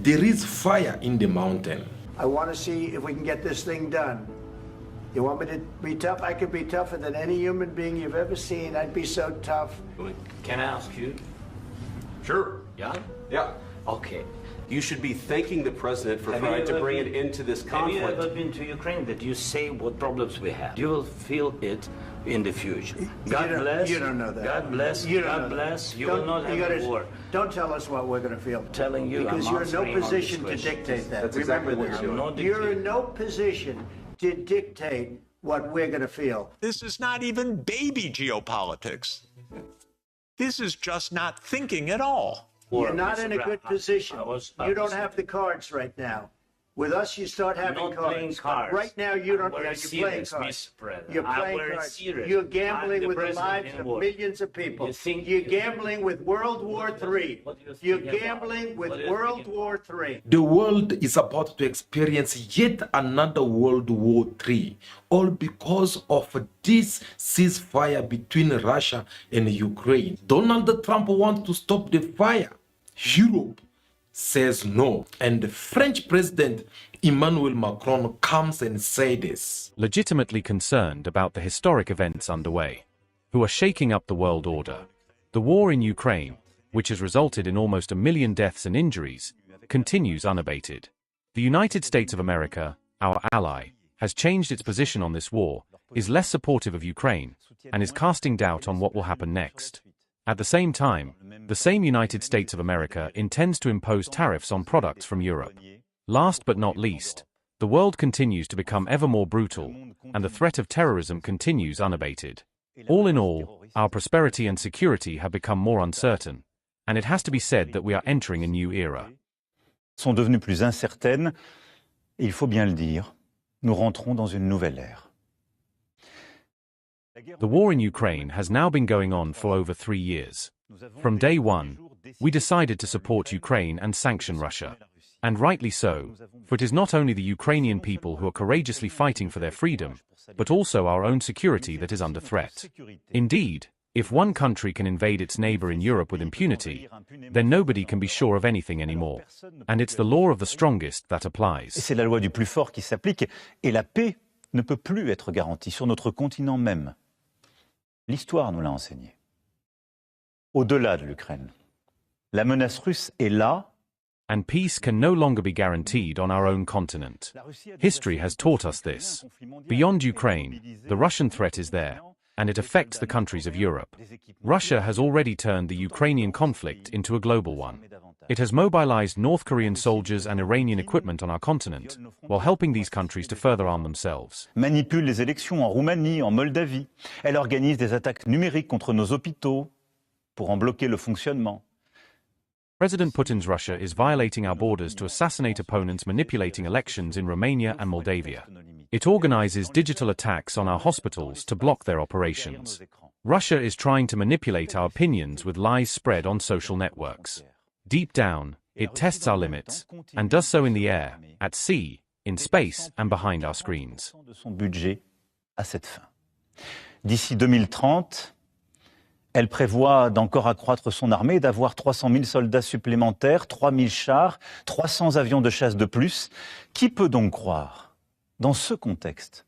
there is fire in the mountain. I want to see if we can get this thing done. You want me to be tough? I could be tougher than any human being you've ever seen. I'd be so tough. Can I ask you? Sure. Yeah? Yeah. Okay. You should be thanking the president for trying to bring it into this conflict. Have you ever been to Ukraine? That you say what problems we have? You will feel it in the future. God bless. You don't know that. God bless. God bless. You will not have a war. Don't tell us what we're going to feel. Telling you, because I'm you're in no answering all position these to questions. dictate that. That's Remember exactly what this. you're doing. You're in no position to dictate what we're going to feel. This is not even baby geopolitics. This is just not thinking at all. You're not in a good position. You don't have the cards right now. With us, you start having not playing cards. Right now, you don't. I'm You're serious, playing cards. Mr. President. You're I'm playing very cards. serious. You're I'm gambling the with the president lives in of war. millions of people. You think- You're gambling with World War III. What do you think You're about- gambling with what do you World think- War III. The world is about to experience yet another World War III, all because of this ceasefire between Russia and Ukraine. Donald Trump wants to stop the fire. Europe says no. And the French president Emmanuel Macron comes and says this. Legitimately concerned about the historic events underway, who are shaking up the world order. The war in Ukraine, which has resulted in almost 1 million deaths and injuries, continues unabated. The United States of America, our ally, has changed its position on this war, is less supportive of Ukraine, and is casting doubt on what will happen next. At the same time, the same United States of America intends to impose tariffs on products from Europe. Last but not least, the world continues to become ever more brutal, and the threat of terrorism continues unabated. All in all, our prosperity and security have become more uncertain, and it has to be said that we are entering a new era. Sont devenues plus incertaines, et il faut bien le dire, nous rentrons dans une nouvelle ère. The war in Ukraine has now been going on for over 3 years. From day one, we decided to support Ukraine and sanction Russia. And rightly so, for it is not only the Ukrainian people who are courageously fighting for their freedom, but also our own security that is under threat. Indeed, if one country can invade its neighbor in Europe with impunity, then nobody can be sure of anything anymore. And it's the law of the strongest that applies. Et c'est la loi du plus fort qui s'applique, et la paix ne peut plus être garantie sur notre continent même. L'histoire nous l'a enseigné. Au-delà de l'Ukraine, la menace russe est là. And peace can no longer be guaranteed on our own continent. History has taught us this. Beyond Ukraine, the Russian threat is there, and it affects the countries of Europe. Russia has already turned the Ukrainian conflict into a global one. It has mobilized North Korean soldiers and Iranian equipment on our continent, while helping these countries to further arm themselves. Manipule les élections en Roumanie, en Moldavie. Elle organise des attaques numériques contre nos hôpitaux pour en bloquer le fonctionnement. President Putin's Russia is violating our borders to assassinate opponents, manipulating elections in Romania and Moldavia. It organizes digital attacks on our hospitals to block their operations. Russia is trying to manipulate our opinions with lies spread on social networks. Deep down, it tests our limits, and does so in the air, at sea, in space, and behind our screens. De son budget à cette fin. D'ici 2030, elle prévoit d'encore accroître son armée, d'avoir 300 000 soldats supplémentaires, 3 000 chars, 300 avions de chasse de plus. Qui peut donc croire, dans ce contexte?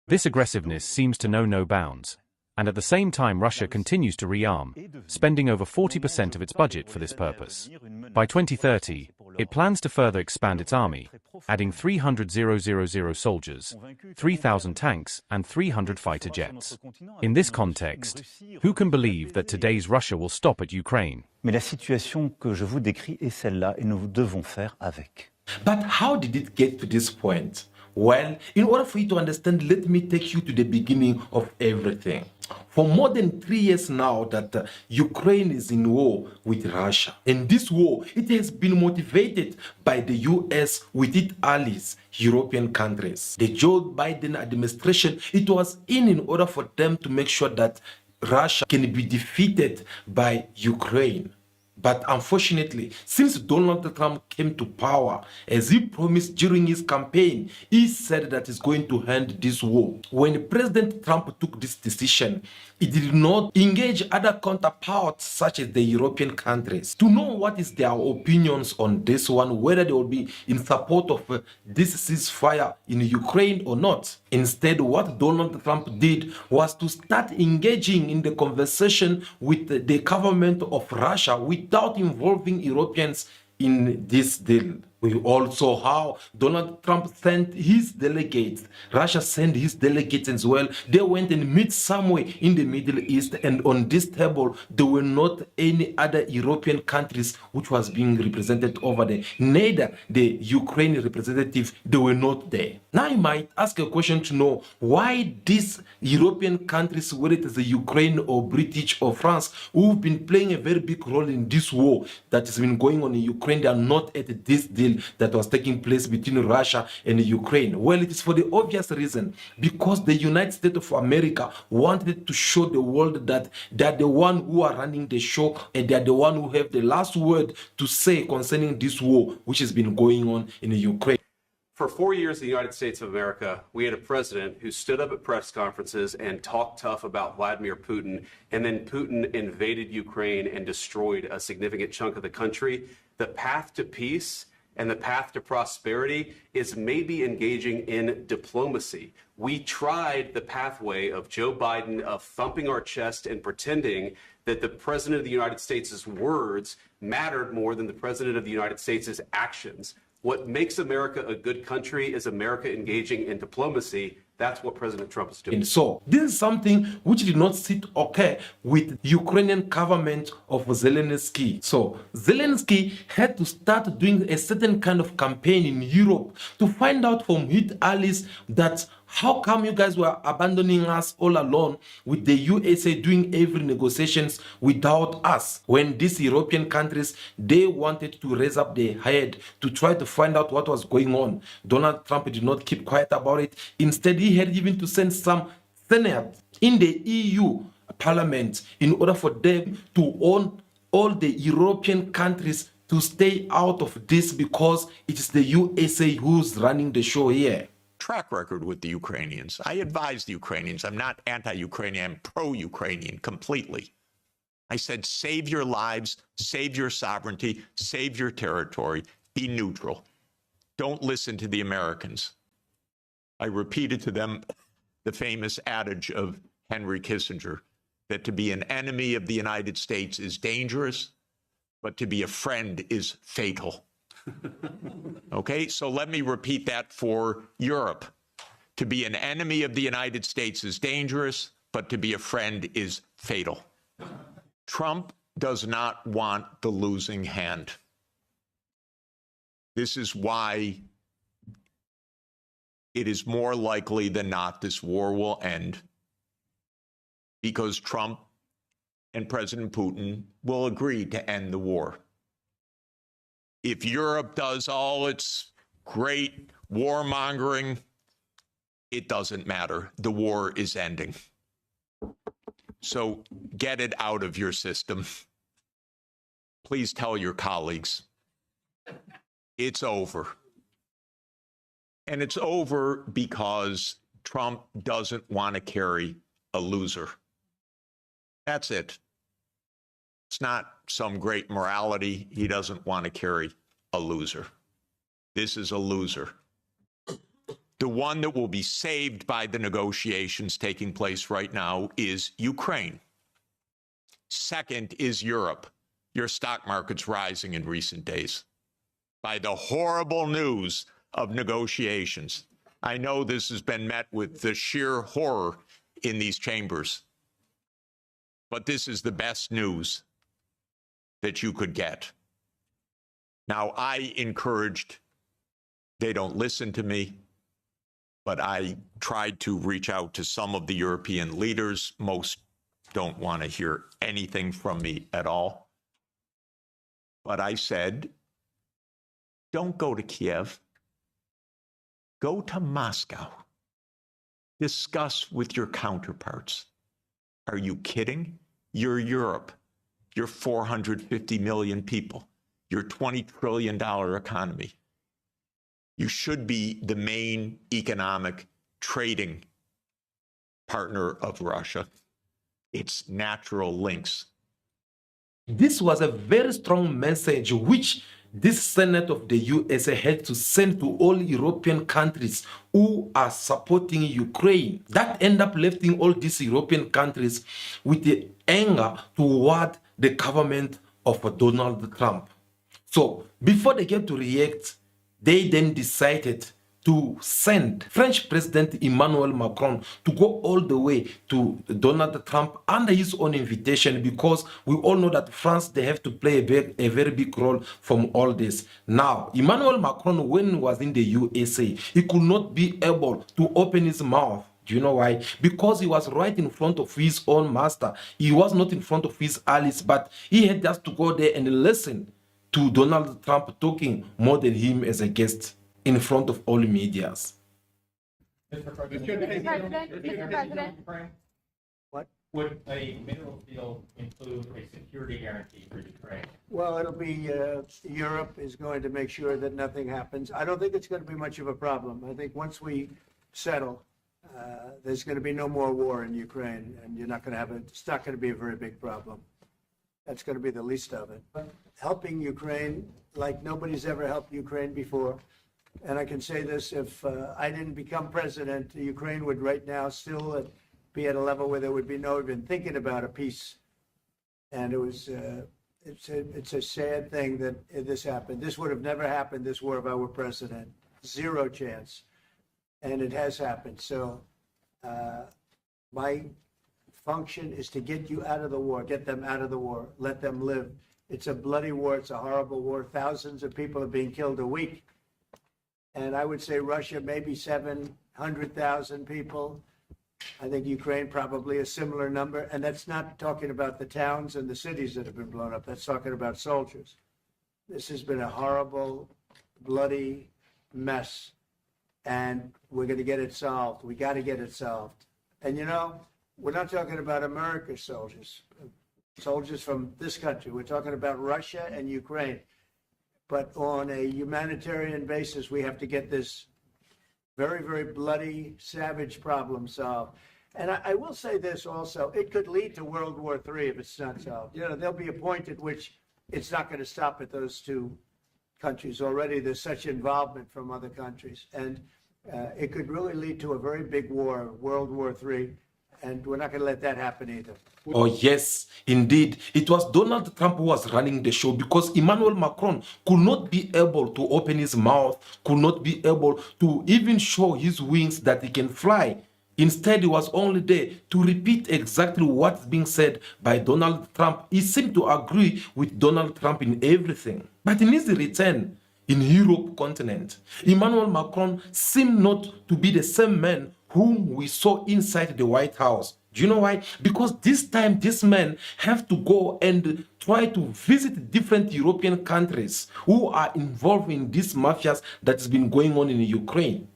This aggressiveness seems to know no bounds, and at the same time Russia continues to rearm, spending over 40% of its budget for this purpose. By 2030, it plans to further expand its army, adding 300,000 soldiers, 3,000 tanks, and 300 fighter jets. In this context, who can believe that today's Russia will stop at Ukraine? Mais la situation que je vous décris est celle-là, et nous devons faire avec. But how did it get to this point? Well, in order for you to understand, let me take you to the beginning of everything. For more than 3 years now that Ukraine is in war with Russia. And this war, it has been motivated by the US with its allies, European countries. The Joe Biden administration, it was in order for them to make sure that Russia can be defeated by Ukraine. But unfortunately, since Donald Trump came to power, as he promised during his campaign, he said that he's going to end this war. When President Trump took this decision, he did not engage other counterparts such as the European countries to know what is their opinions on this one, whether they will be in support of this ceasefire in Ukraine or not. Instead, what Donald Trump did was to start engaging in the conversation with the government of Russia without involving Europeans in this deal. We all saw how Donald Trump sent his delegates. Russia sent his delegates as well. They went and met somewhere in the Middle East, and on this table, there were not any other European countries which was being represented over there. Neither the Ukrainian representative, they were not there. Now you might ask a question to know why these European countries, whether it is the Ukraine or British or France, who've been playing a very big role in this war that has been going on in Ukraine, they are not at this deal that was taking place between Russia and Ukraine. Well, it is for the obvious reason, because the United States of America wanted to show the world that they are the one who are running the show, and they are the one who have the last word to say concerning this war which has been going on in Ukraine. For 4 years in the United States of America, we had a president who stood up at press conferences and talked tough about Vladimir Putin, and then Putin invaded Ukraine and destroyed a significant chunk of the country. The path to peace and the path to prosperity is maybe engaging in diplomacy. We tried the pathway of Joe Biden of thumping our chest and pretending that the President of the United States' words mattered more than the President of the United States' actions. What makes America a good country is America engaging in diplomacy. That's what President Trump is doing. And so this is something which did not sit okay with Ukrainian government of Zelensky. So Zelensky had to start doing a certain kind of campaign in Europe to find out from his allies that how come you guys were abandoning us all alone with the USA doing every negotiations without us, when these European countries, they wanted to raise up their head to try to find out what was going on. Donald Trump did not keep quiet about it. Instead, he had even to send some senators in the EU Parliament in order for them to own all the European countries to stay out of this, because it is the USA who's running the show here. Track record with the Ukrainians. I advise the Ukrainians. I'm not anti-Ukrainian, I'm pro-Ukrainian completely. I said, save your lives, save your sovereignty, save your territory, be neutral. Don't listen to the Americans. I repeated to them the famous adage of Henry Kissinger, that to be an enemy of the United States is dangerous, but to be a friend is fatal. Okay, so let me repeat that for Europe. To be an enemy of the United States is dangerous, but to be a friend is fatal. Trump does not want the losing hand. This is why it is more likely than not this war will end, because Trump and President Putin will agree to end the war. If Europe does all its great warmongering, it doesn't matter. The war is ending. So get it out of your system. Please tell your colleagues. It's over. And it's over because Trump doesn't want to carry a loser. That's it. It's not some great morality. He doesn't want to carry a loser. This is a loser. The one that will be saved by the negotiations taking place right now is Ukraine. Second is Europe. Your stock market's rising in recent days by the horrible news of negotiations. I know this has been met with the sheer horror in these chambers, but this is the best news that you could get. Now, I encouraged, they don't listen to me, but I tried to reach out to some of the European leaders. Most don't want to hear anything from me at all. But I said, don't go to Kiev. Go to Moscow. Discuss with your counterparts. Are you kidding? You're Europe. your 450 million people, your $20 trillion economy. You should be the main economic trading partner of Russia. Its natural links. This was a very strong message which this Senate of the USA had to send to all European countries who are supporting Ukraine. That ended up lifting all these European countries with the anger toward the government of Donald Trump. So before they get to react, they then decided to send French President Emmanuel Macron to go all the way to Donald Trump under his own invitation, because we all know that France, they have to play a very big role from all this. Now, Emmanuel Macron, when he was in the USA, he could not be able to open his mouth. Do you know why? Because he was right in front of his own master. He was not in front of his allies, but he had just to go there and listen to Donald Trump talking more than him as a guest in front of all medias. Mr. President. What? Would a mineral deal include a security guarantee for Ukraine? Well, it'll be, Europe is going to make sure that nothing happens. I don't think it's going to be much of a problem. I think once we settle, there's going to be no more war in Ukraine, and you're not going to have it's not going to be a very big problem. That's going to be the least of it. But helping Ukraine like nobody's ever helped Ukraine before. And I can say this, if I didn't become president, Ukraine would right now still be at a level where there would be no even thinking about a peace. And it was, it's a sad thing that this happened. This would have never happened, this war, if I were president. Zero chance. And it has happened. So my function is to get you out of the war, get them out of the war, let them live. It's a bloody war. It's a horrible war. Thousands of people are being killed a week. And I would say Russia, maybe 700,000 people. I think Ukraine, probably a similar number. And that's not talking about the towns and the cities that have been blown up. That's talking about soldiers. This has been a horrible, bloody mess. And we're going to get it solved. We got to get it solved. And, you know, we're not talking about America's soldiers, soldiers from this country. We're talking about Russia and Ukraine. But on a humanitarian basis, we have to get this very, very bloody, savage problem solved. And I will say this also, it could lead to World War III if it's not solved. You know, there'll be a point at which it's not going to stop at those two countries. Already there's such involvement from other countries. And it could really lead to a very big war, World War III. And we're not going to let that happen either. Oh, yes, indeed. It was Donald Trump who was running the show, because Emmanuel Macron could not be able to open his mouth, could not be able to even show his wings that he can fly. Instead, he was only there to repeat exactly what's being said by Donald Trump. He seemed to agree with Donald Trump in everything. But in his return, in Europe continent, Emmanuel Macron seemed not to be the same man whom we saw inside the White House. Do you know why? Because this time, this man have to go and try to visit different European countries who are involved in this mafias that's been going on in Ukraine.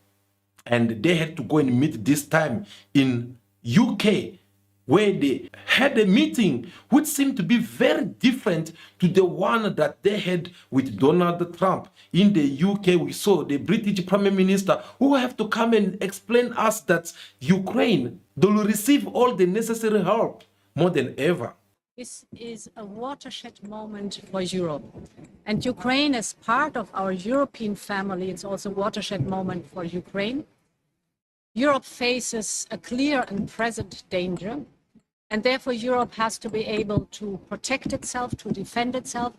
And they had to go and meet this time in UK, where they had a meeting which seemed to be very different to the one that they had with Donald Trump. In the UK, we saw the British Prime Minister who have to come and explain us that Ukraine, they will receive all the necessary help more than ever. This is a watershed moment for Europe. And Ukraine, as part of our European family, it's also a watershed moment for Ukraine. Europe faces a clear and present danger. And therefore, Europe has to be able to protect itself, to defend itself,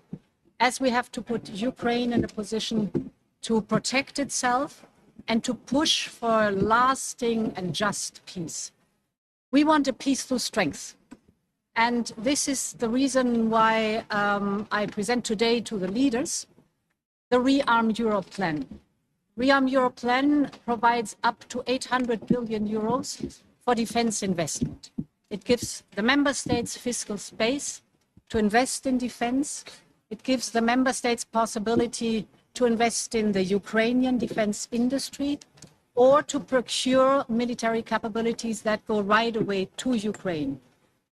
as we have to put Ukraine in a position to protect itself and to push for lasting and just peace. We want a peace through strength. And this is the reason why I present today to the leaders the Rearm Europe plan. Rearm Europe plan provides up to 800 billion euros for defense investment. It gives the member states fiscal space to invest in defense. It gives the member states possibility to invest in the Ukrainian defense industry or to procure military capabilities that go right away to Ukraine.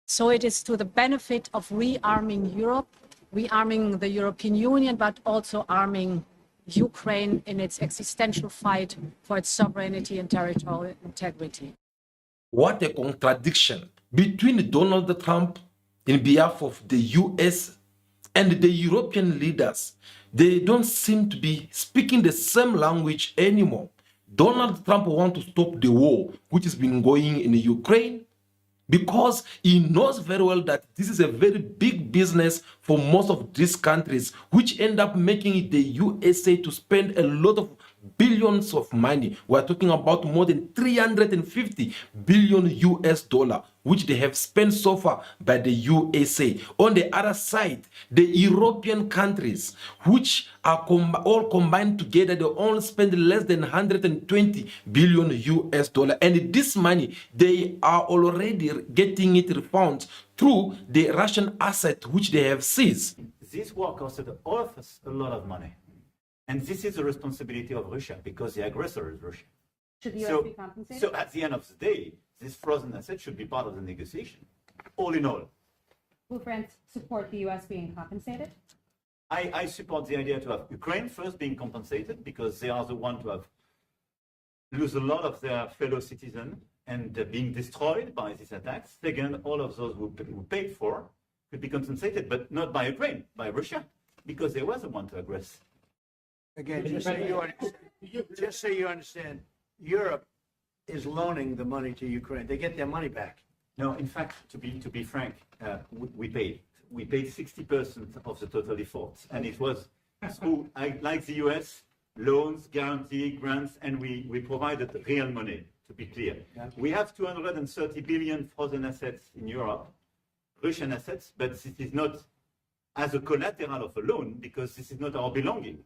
So it is to the benefit of rearming Europe, rearming the European Union, but also arming Ukraine in its existential fight for its sovereignty and territorial integrity. What a contradiction between Donald Trump in behalf of the US and the European leaders. They don't seem to be speaking the same language anymore. Donald Trump wants to stop the war which has been going in Ukraine because he knows very well that this is a very big business for most of these countries, which end up making the USA to spend a lot of billions of money. We're talking about more than 350 billion US dollar, which they have spent so far by the USA. On the other side, the European countries, which are all combined together, they only spend less than 120 billion US dollar. And this money, they are already getting it refunded through the Russian asset which they have seized. This war costed all of us a lot of money. And this is the responsibility of Russia because the aggressor is Russia. Should the US be compensated? So at the end of the day, this frozen asset should be part of the negotiation, all in all. Will France support the US being compensated? I support the idea to have Ukraine first being compensated because they are the ones to have lose a lot of their fellow citizens and being destroyed by these attacks. Second, all of those who paid for could be compensated, but not by Ukraine, by Russia, because they were the one to aggress. Again, just so you understand, Europe is loaning the money to Ukraine. They get their money back. No, in fact, to be frank, we paid 60% of the total effort, and it was through, like the US, loans, guarantee, grants, and we provided real money. To be clear, we have 230 billion frozen assets in Europe, Russian assets, but this is not as a collateral of a loan because this is not our belonging.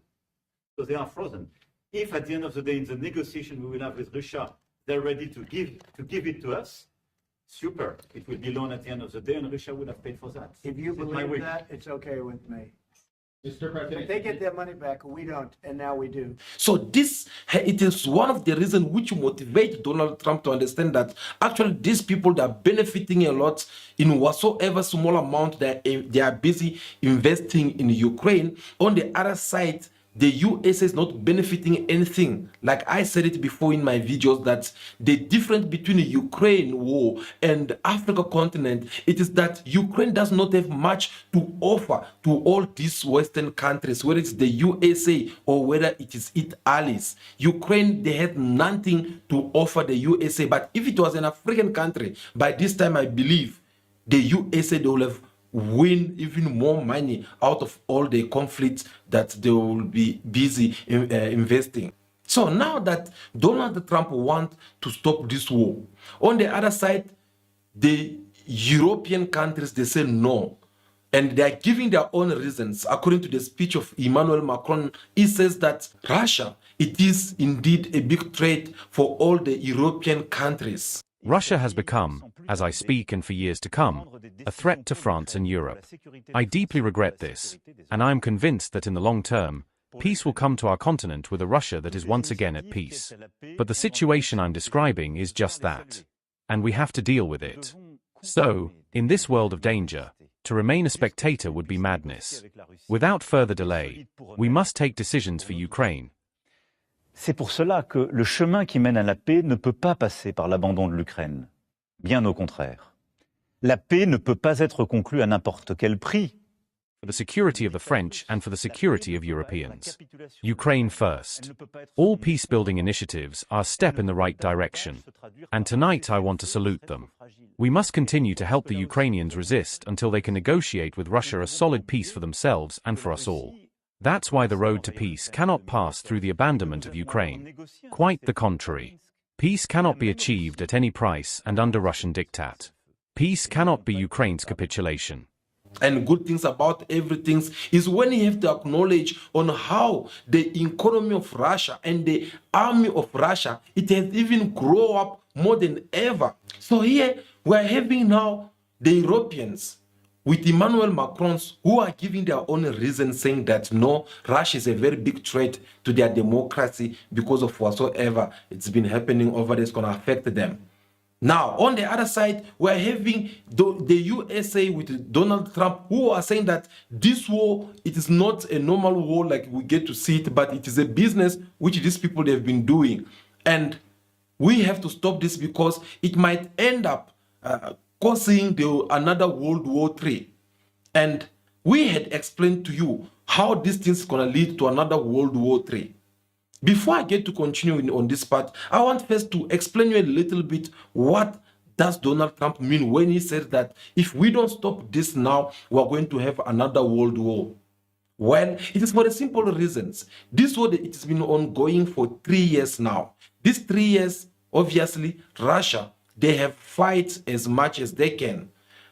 So they are frozen. If at the end of the day, in the negotiation we will have with Russia, they're ready to give it to us, super. It will be loan at the end of the day, and Russia will have paid for that. If you believe that, it's okay with me. Mr. President. If they get their money back, we don't, and now we do. So it is one of the reasons which motivate Donald Trump to understand that actually these people that are benefiting a lot in whatsoever small amount that they are busy investing in Ukraine. On the other side, the USA is not benefiting anything. Like I said it before in my videos, that the difference between the Ukraine war and the Africa continent, it is that Ukraine does not have much to offer to all these Western countries, whether it's the USA or whether it is its allies. Ukraine, they had nothing to offer the USA. But if it was an African country, by this time I believe the USA, they will have win even more money out of all the conflicts that they will be busy investing. So now that Donald Trump wants to stop this war, on the other side, the European countries, they say no. And they are giving their own reasons. According to the speech of Emmanuel Macron, he says that Russia, it is indeed a big threat for all the European countries. Russia has become, as I speak and for years to come, a threat to France and Europe. I deeply regret this, and I am convinced that in the long term, peace will come to our continent with a Russia that is once again at peace. But the situation I'm describing is just that, and we have to deal with it. So, in this world of danger, to remain a spectator would be madness. Without further delay, we must take decisions for Ukraine. C'est pour cela que le chemin qui mène à la paix ne peut pas passer par l'abandon de l'Ukraine. Bien au contraire. La paix ne peut pas être conclue à n'importe quel prix. For the security of the French and for the security of Europeans. Ukraine first. All peace-building initiatives are a step in the right direction. And tonight I want to salute them. We must continue to help the Ukrainians resist until they can negotiate with Russia a solid peace for themselves and for us all. That's why the road to peace cannot pass through the abandonment of Ukraine. Quite the contrary. Peace cannot be achieved at any price and under Russian diktat. Peace cannot be Ukraine's capitulation. And good things about everything is when you have to acknowledge on how the economy of Russia and the army of Russia, it has even grown up more than ever. So here we are having now the Europeans with Emmanuel Macron, who are giving their own reasons, saying that no, Russia is a very big threat to their democracy because of whatsoever it's been happening over there is going to affect them. Now, on the other side, we're having the USA with Donald Trump, who are saying that this war, it is not a normal war like we get to see it, but it is a business which these people have been doing. And we have to stop this because it might end up causing another World War III. And we had explained to you how this thing is going to lead to another World War III. Before I get to continue on this part, I want first to explain you a little bit what does Donald Trump mean when he says that if we don't stop this now, we're going to have another world war. Well, it is for the simple reasons. This war, it has been ongoing for 3 years now. These 3 years, obviously, Russia, they have fight as much as they can.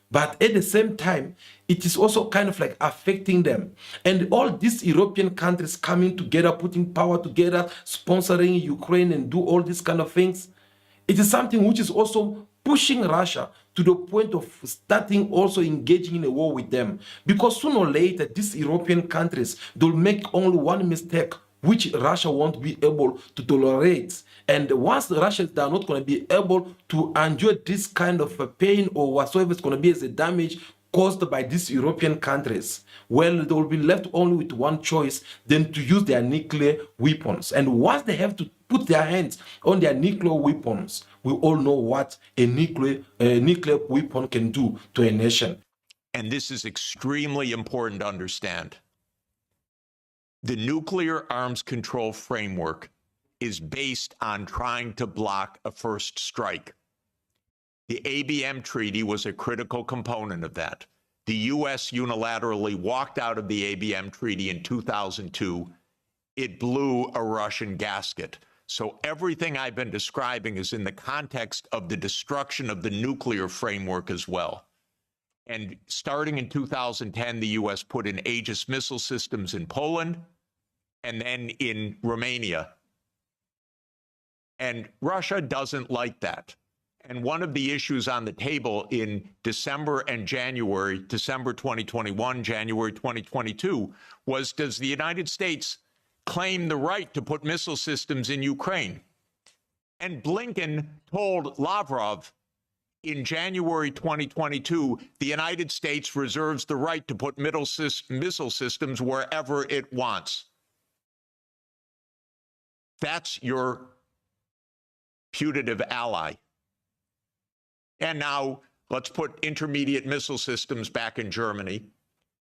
But at the same time, it is also kind of like affecting them. And all these European countries coming together, putting power together, sponsoring Ukraine and do all these kind of things, it is something which is also pushing Russia to the point of starting also engaging in a war with them. Because sooner or later, these European countries, they'll make only one mistake, which Russia won't be able to tolerate. And once the Russians are not going to be able to endure this kind of pain or whatsoever is going to be as a damage caused by these European countries, well, they will be left only with one choice, then to use their nuclear weapons. And once they have to put their hands on their nuclear weapons, we all know what a nuclear weapon can do to a nation. And this is extremely important to understand. The nuclear arms control framework is based on trying to block a first strike. The ABM treaty was a critical component of that. The U.S. unilaterally walked out of the ABM treaty in 2002. It blew a Russian gasket. So everything I've been describing is in the context of the destruction of the nuclear framework as well. And starting in 2010, the U.S. put in Aegis missile systems in Poland and then in Romania. And Russia doesn't like that. And one of the issues on the table in December and January, December 2021, January 2022, was, does the United States claim the right to put missile systems in Ukraine? And Blinken told Lavrov in January 2022, the United States reserves the right to put missile systems wherever it wants. That's your putative ally. And now let's put intermediate missile systems back in Germany.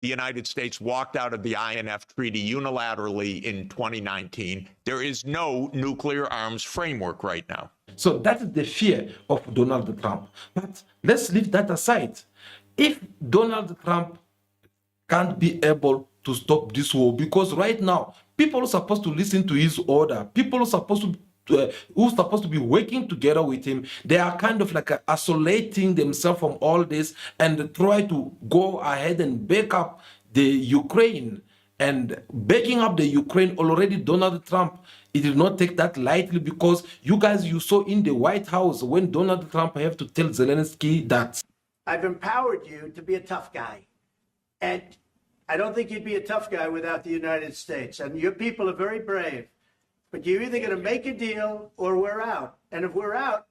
The United States walked out of the INF Treaty unilaterally in 2019. There is no nuclear arms framework right now. So that is the fear of Donald Trump. But let's leave that aside. If Donald Trump can't be able to stop this war, because right now, people are supposed to listen to his order. People are supposed to who's supposed to be working together with him, they are kind of like isolating themselves from all this and try to go ahead and back up the Ukraine. And backing up the Ukraine, already Donald Trump, he did not take that lightly, because you guys, you saw in the White House when Donald Trump have to tell Zelensky that I've empowered you to be a tough guy. And I don't think you'd be a tough guy without the United States. And your people are very brave. But you're either going to make a deal or we're out. And if we're out,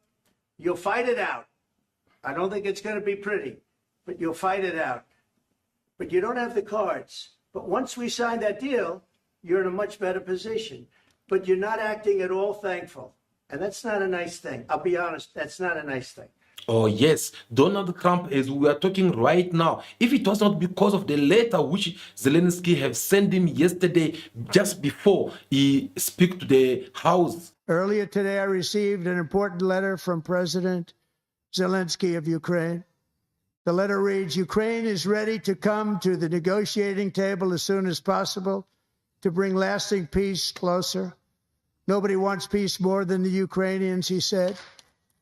you'll fight it out. I don't think it's going to be pretty, but you'll fight it out. But you don't have the cards. But once we sign that deal, you're in a much better position. But you're not acting at all thankful. And that's not a nice thing. I'll be honest, that's not a nice thing. oh yes, Donald Trump, as we are talking right now, if it was not because of the letter which Zelensky have sent him yesterday, just before he speak to the House. Earlier today, I received an important letter from President Zelensky of Ukraine. The letter reads, Ukraine is ready to come to the negotiating table as soon as possible to bring lasting peace closer. Nobody wants peace more than the Ukrainians, he said.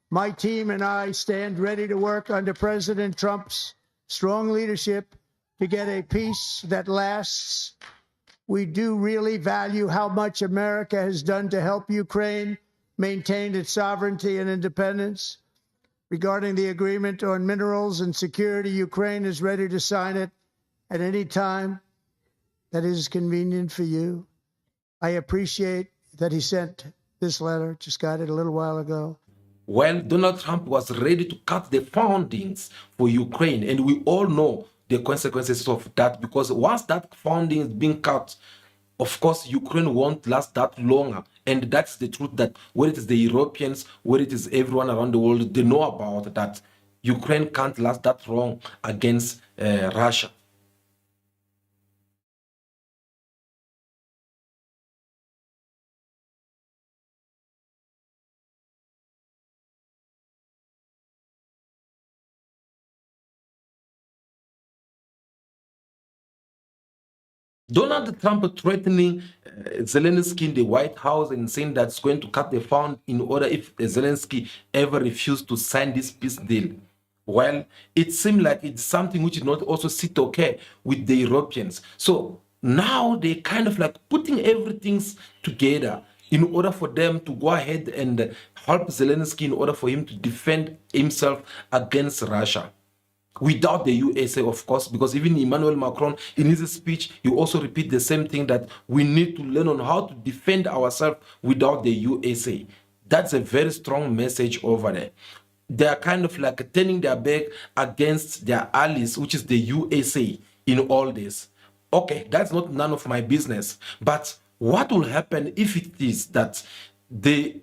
My team and I stand ready to work under President Trump's strong leadership to get a peace that lasts. We do really value how much America has done to help Ukraine maintain its sovereignty and independence. Regarding the agreement on minerals and security, Ukraine is ready to sign it at any time that is convenient for you. I appreciate that he sent this letter, just got it a little while ago. Well, Donald Trump was ready to cut the fundings for Ukraine, and we all know the consequences of that, because once that funding is being cut, of course, Ukraine won't last that longer. And that's the truth, that whether it is the Europeans, whether it is everyone around the world, they know about that. Ukraine can't last that long against Russia. Donald Trump threatening Zelensky in the White House and saying that's going to cut the fund in order if Zelensky ever refused to sign this peace deal. Well, it seemed like it's something which did not also sit okay with the Europeans. So now they kind of like putting everything together in order for them to go ahead and help Zelensky in order for him to defend himself against Russia. Without the USA, of course, because even Emmanuel Macron, in his speech, he also repeat the same thing, that we need to learn on how to defend ourselves without the USA. That's a very strong message over there. They are kind of like turning their back against their allies, which is the USA, in all this. Okay, that's not none of my business. But what will happen if it is that the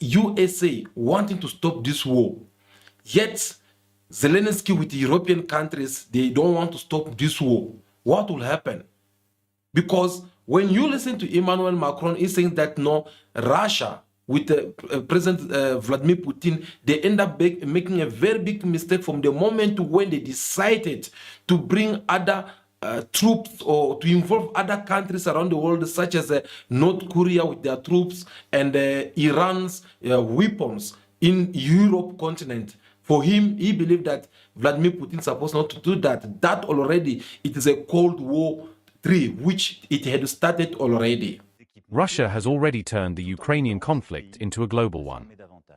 USA wanting to stop this war, yet Zelensky with the European countries, they don't want to stop this war? What will happen? Because when you listen to Emmanuel Macron, he's saying that no, Russia with President Vladimir Putin, they end up making a very big mistake from the moment when they decided to bring other troops or to involve other countries around the world, such as North Korea with their troops and Iran's weapons in Europe continent. For him, he believed that Vladimir Putin is supposed not to do that. That already, it is a Cold War 3, which it had started already. Russia has already turned the Ukrainian conflict into a global one.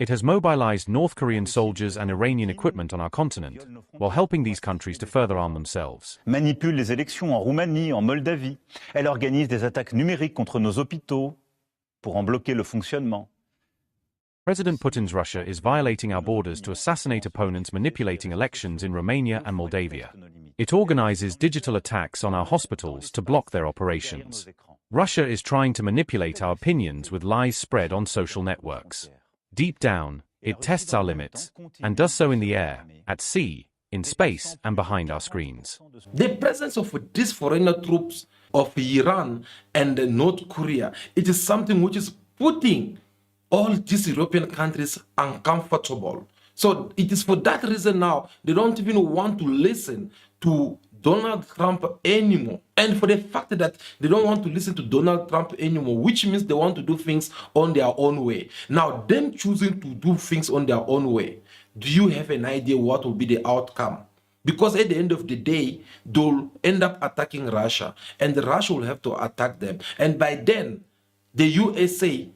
It has mobilized North Korean soldiers and Iranian equipment on our continent, while helping these countries to further arm themselves. Manipule les élections en Roumanie, en Moldavie. Elle organise des attaques numériques contre nos hôpitaux pour en bloquer le fonctionnement. President Putin's Russia is violating our borders to assassinate opponents, manipulating elections in Romania and Moldavia. It organizes digital attacks on our hospitals to block their operations. Russia is trying to manipulate our opinions with lies spread on social networks. Deep down, it tests our limits, and does so in the air, at sea, in space, and behind our screens. The presence of these foreigner troops of Iran and North Korea, it is something which is putting all these European countries uncomfortable. So it is for that reason now they don't even want to listen to Donald Trump anymore. And for the fact that they don't want to listen to Donald Trump anymore, which means they want to do things on their own way. Now, them choosing to do things on their own way, do you have an idea what will be the outcome? Because at the end of the day, they'll end up attacking Russia, and Russia will have to attack them. And by then, the USA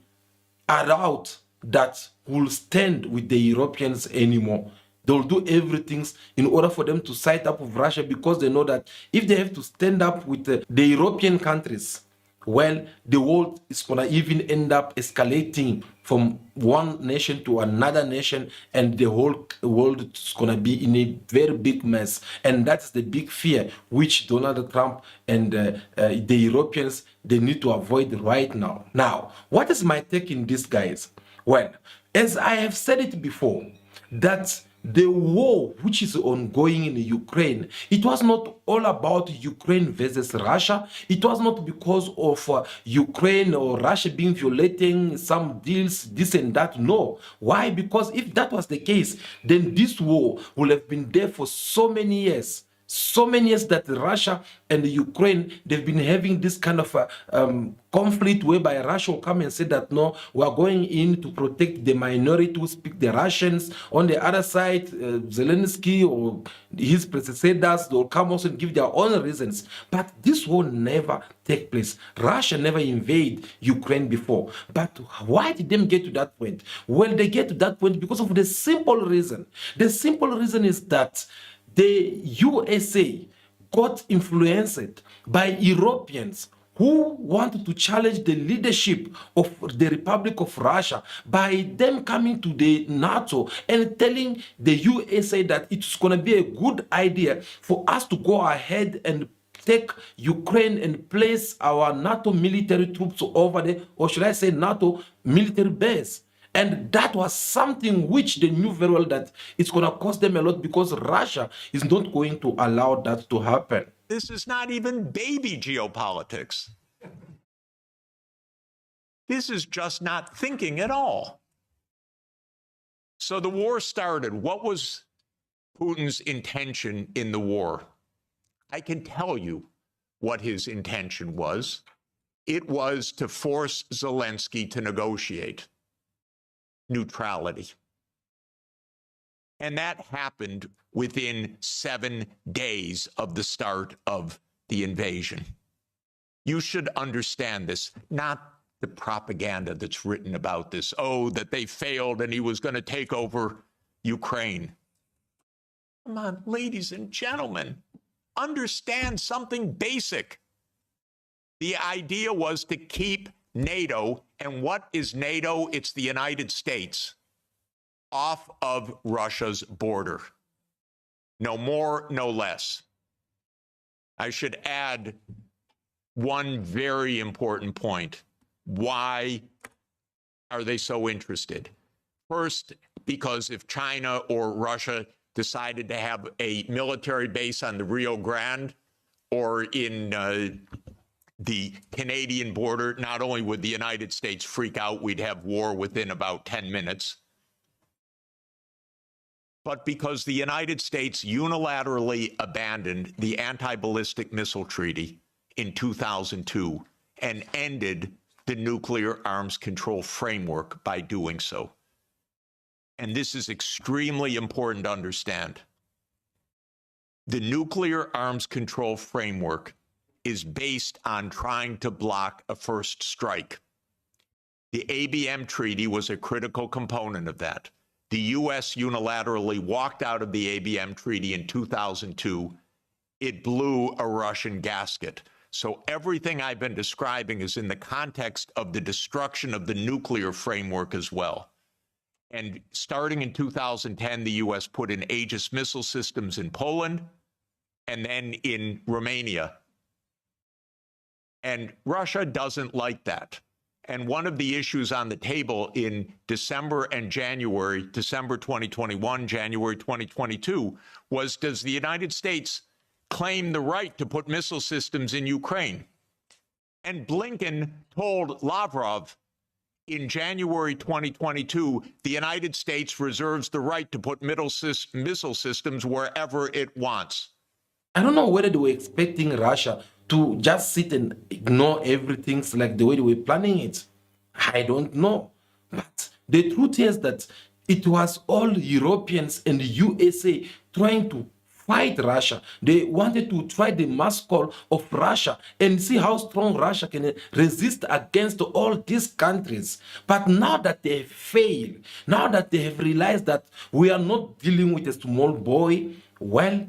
are out that will stand with the Europeans anymore. They'll do everything in order for them to side up with Russia, because they know that if they have to stand up with the European countries, well, the world is going to even end up escalating from one nation to another nation, and the whole world is going to be in a very big mess. And that's the big fear which Donald Trump and the Europeans, they need to avoid right now. Now, what is my take in this, guys? Well, as I have said it before, that the war which is ongoing in Ukraine, it was not all about Ukraine versus Russia. It was not because of Ukraine or Russia being violating some deals, this and that. No. Why? Because if that was the case, then this war would have been there for so many years. So many years that Russia and Ukraine, they've been having this kind of conflict whereby Russia will come and say that, no, we are going in to protect the minority who speak the Russians. On the other side, Zelensky or his predecessors, they'll come also and give their own reasons. But this will never take place. Russia never invaded Ukraine before. But why did they get to that point? Well, they get to that point because of the simple reason. The simple reason is that the USA got influenced by Europeans who wanted to challenge the leadership of the Republic of Russia by them coming to the NATO and telling the USA that it's going to be a good idea for us to go ahead and take Ukraine and place our NATO military troops over there, or should I say NATO military base. And that was something which they knew very well that it's going to cost them a lot, because Russia is not going to allow that to happen. This is not even baby geopolitics. This is just not thinking at all. So the war started. What was Putin's intention in the war? I can tell you what his intention was. It was to force Zelensky to negotiate neutrality. And that happened within 7 days of the start of the invasion. You should understand this, not the propaganda that's written about this. Oh, that they failed and he was going to take over Ukraine. Come on, ladies and gentlemen, understand something basic. The idea was to keep NATO, and what is NATO? It's the United States, off of Russia's border. No more, no less. I should add one very important point. Why are they so interested? First, because if China or Russia decided to have a military base on the Rio Grande or in the Canadian border, not only would the United States freak out, we'd have war within about 10 minutes, but because the United States unilaterally abandoned the anti-ballistic missile treaty in 2002 and ended the nuclear arms control framework by doing so. And this is extremely important to understand. The nuclear arms control framework is based on trying to block a first strike. The ABM treaty was a critical component of that. The U.S. unilaterally walked out of the ABM treaty in 2002. It blew a Russian gasket. So everything I've been describing is in the context of the destruction of the nuclear framework as well. And starting in 2010, the U.S. put in Aegis missile systems in Poland and then in Romania. And Russia doesn't like that. And one of the issues on the table in December and January, December 2021, January 2022, was, does the United States claim the right to put missile systems in Ukraine? And Blinken told Lavrov in January 2022, the United States reserves the right to put missile systems wherever it wants. I don't know whether they were expecting Russia to just sit and ignore everything like the way they were planning it. I don't know. But the truth is that it was all Europeans and the USA trying to fight Russia. They wanted to try the muscle of Russia and see how strong Russia can resist against all these countries. But now that they fail, now that they have realized that we are not dealing with a small boy, well,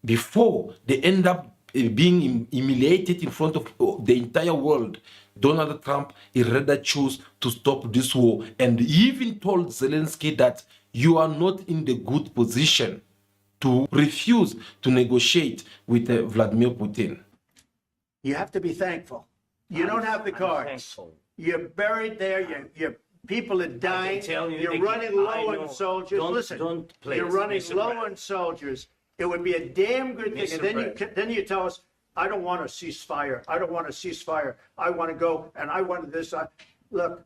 before they end up being humiliated in front of the entire world, Donald Trump he rather choose to stop this war, and he even told Zelensky that you are not in the good position to refuse to negotiate with Vladimir Putin. You have to be thankful. You don't have the cards. Thankful. You're buried there. Your people are dying. tell you You're again, running I low know. on soldiers. Don't- Listen, don't play you're it, running Mr. low Brett. on soldiers. It would be a damn good thing. Mr. And then you tell us, I don't want a ceasefire. I don't want a ceasefire. I want to go and I want this. Look,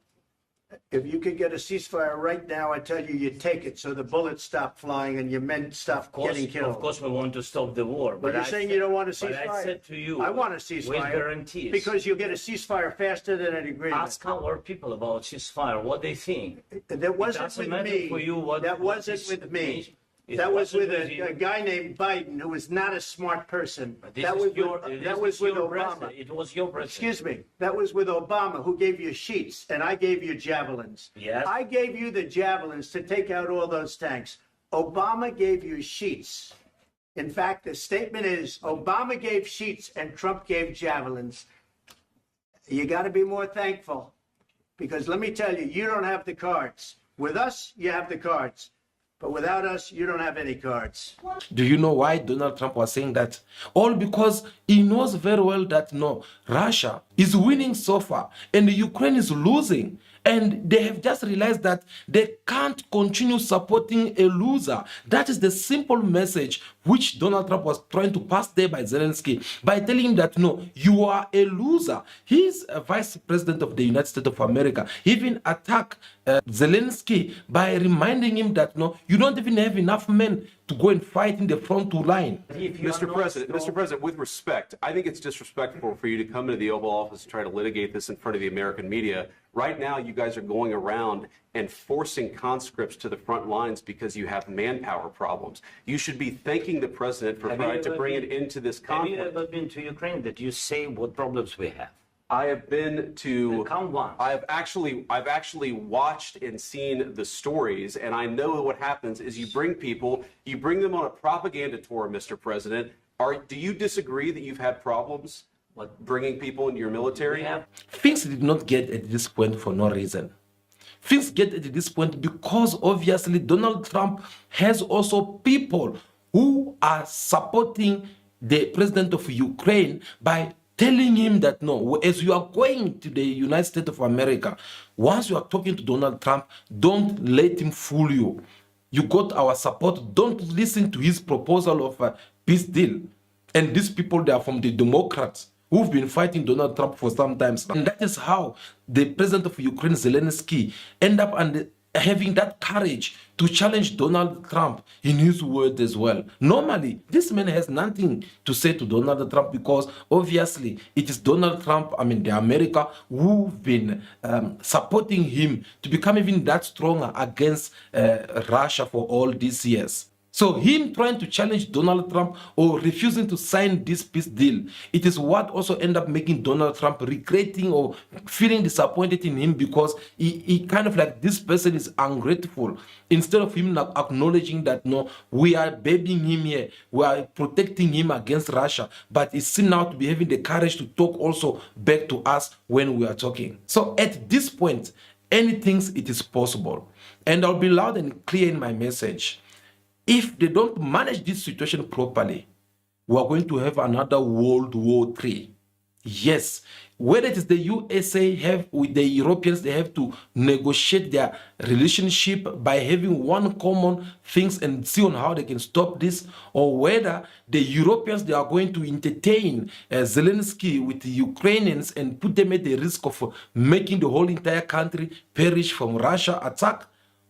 if you could get a ceasefire right now, I tell you, you take it so the bullets stop flying and your men stop getting killed. Of course, we want to stop the war. But you're saying you don't want a But ceasefire? I said to you, I want a with ceasefire. guarantees. Because you'll get a ceasefire faster than an agreement. Ask our people about ceasefire, what they think. That wasn't doesn't with matter me. for you what- That what wasn't is- with me. It That was wasn't with with you. a guy named Biden, who was not a smart person. This That is was your- with, this that was is with your Obama. president. It was your president. Excuse me. That was with Obama, who gave you sheets, and I gave you javelins. Yes. I gave you the javelins to take out all those tanks. Obama gave you sheets. In fact, the statement is Obama gave sheets and Trump gave javelins. You got to be more thankful, because let me tell you, you don't have the cards. With us, you have the cards. But without us, you don't have any cards. Do you know why Donald Trump was saying that? All because he knows very well that no, Russia is winning so far and Ukraine is losing. And they have just realized that they can't continue supporting a loser. That is the simple message which Donald Trump was trying to pass there by Zelensky, by telling him that no, you are a loser. He's a vice president of the United States of America. He even attacked Zelensky by reminding him that no, you don't even have enough men to go and fight in the front line. Mr. President, with respect, I think it's disrespectful for you to come into the Oval Office and try to litigate this in front of the American media. Right now, you guys are going around and forcing conscripts to the front lines because you have manpower problems. You should be thanking the president for trying to bring it into this conflict. Have you ever been to Ukraine that you say what problems we have? I have been to. Count once. I've actually watched and seen the stories, and I know what happens is you bring them on a propaganda tour, Mr. President. Do you disagree that you've had problems bringing people into your military? Things did not get at this point for no reason. Things get at this point because obviously Donald Trump has also people who are supporting the president of Ukraine by telling him that no, as you are going to the United States of America, once you are talking to Donald Trump, don't let him fool you. You got our support. Don't listen to his proposal of a peace deal. And these people, they are from the Democrats who've been fighting Donald Trump for some time. And that is how the president of Ukraine, Zelensky, end up having that courage to challenge Donald Trump in his word as well. Normally, this man has nothing to say to Donald Trump because obviously it is Donald Trump, the America, who've been supporting him to become even that stronger against Russia for all these years. So him trying to challenge Donald Trump or refusing to sign this peace deal, it is what also end up making Donald Trump regretting or feeling disappointed in him because he kind of like, this person is ungrateful. Instead of him acknowledging that no, we are babying him here, we are protecting him against Russia, but he seems now to be having the courage to talk also back to us when we are talking. So at this point, anything it is possible. And I'll be loud and clear in my message. If they don't manage this situation properly, we are going to have another World War III. Yes, whether it is the USA have with the Europeans, they have to negotiate their relationship by having one common things and see on how they can stop this, or whether the Europeans, they are going to entertain Zelensky with the Ukrainians and put them at the risk of making the whole entire country perish from Russia attack,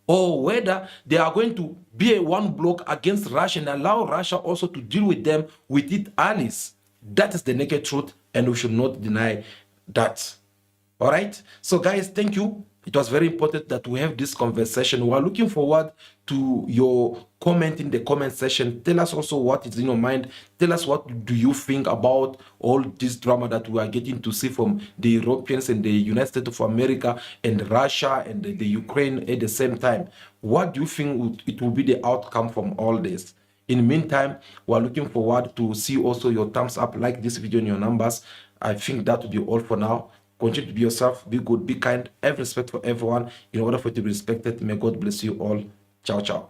or whether they are going to be a one bloc against Russia and allow Russia also to deal with them with its allies. That is the naked truth, and we should not deny that. All right? So guys, thank you. It was very important that we have this conversation. We are looking forward to your comment in the comment section. Tell us also what is in your mind. Tell us what do you think about all this drama that we are getting to see from the Europeans and the United States of America and Russia and the Ukraine at the same time. What do you think it will be the outcome from all this? In the meantime, we are looking forward to see also your thumbs up, like this video and your numbers. I think that will be all for now. Continue to be yourself, be good, be kind, have respect for everyone. In order for you to be respected, may God bless you all. Ciao, ciao.